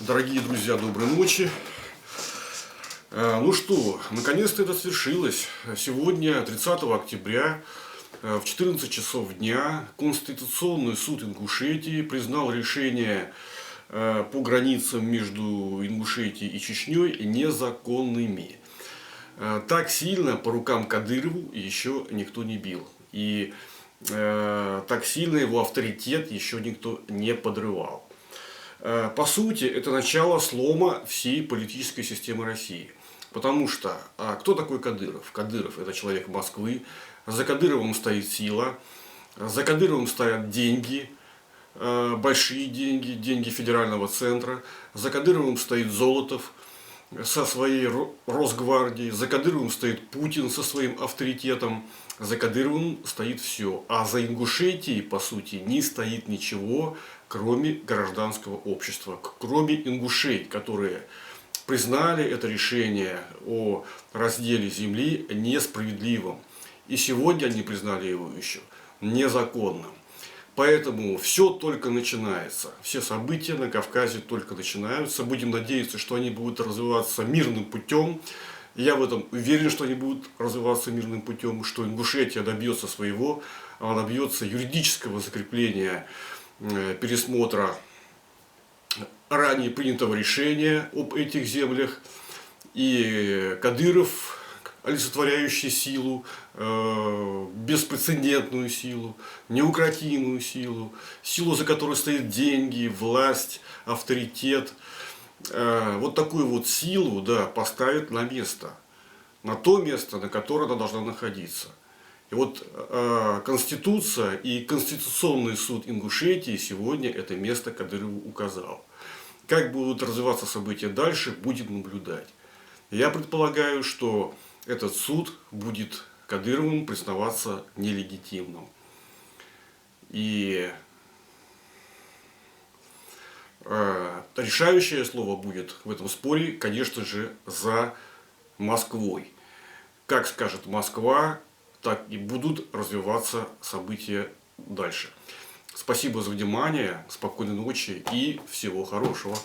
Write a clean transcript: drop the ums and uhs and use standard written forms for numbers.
Дорогие друзья, доброй ночи. Ну что, наконец-то это свершилось. Сегодня, 30 октября, в 14 часов дня, Конституционный суд Ингушетии признал решение по границам между Ингушетией и Чечней незаконными. Так сильно по рукам Кадырову еще никто не бил. И так сильно его авторитет еще никто не подрывал. По сути, это начало слома всей политической системы России. Потому что кто такой Кадыров? Кадыров – это человек Москвы. За Кадыровым стоит сила. За Кадыровым стоят деньги, большие деньги, деньги федерального центра. За Кадыровым стоит Золотов со своей Росгвардией. За Кадыровым стоит Путин со своим авторитетом. За Кадыровым стоит все. А за Ингушетией, по сути, не стоит ничего, кроме гражданского общества. Кроме ингушей, которые признали это решение о разделе земли несправедливым. И сегодня они признали его еще незаконным. Поэтому все только начинается. Все события на Кавказе только начинаются. Будем надеяться, что они будут развиваться мирным путем. Я в этом уверен, что они будут развиваться мирным путем, что Ингушетия добьется своего, она добьется юридического закрепления, пересмотра ранее принятого решения об этих землях. И Кадыров, олицетворяющий силу, беспрецедентную силу, неукротимую силу, силу, за которой стоят деньги, власть, авторитет, вот такую вот силу, да, поставит на место, на то место, на которое она должна находиться. И вот Конституция и Конституционный суд Ингушетии сегодня это место Кадырову указал. Как будут развиваться события дальше, будем наблюдать. Я предполагаю, что этот суд будет Кадыровым признаваться нелегитимным. И решающее слово будет в этом споре, конечно же, за Москвой. Как скажет Москва, так и будут развиваться события дальше. Спасибо за внимание, спокойной ночи и всего хорошего.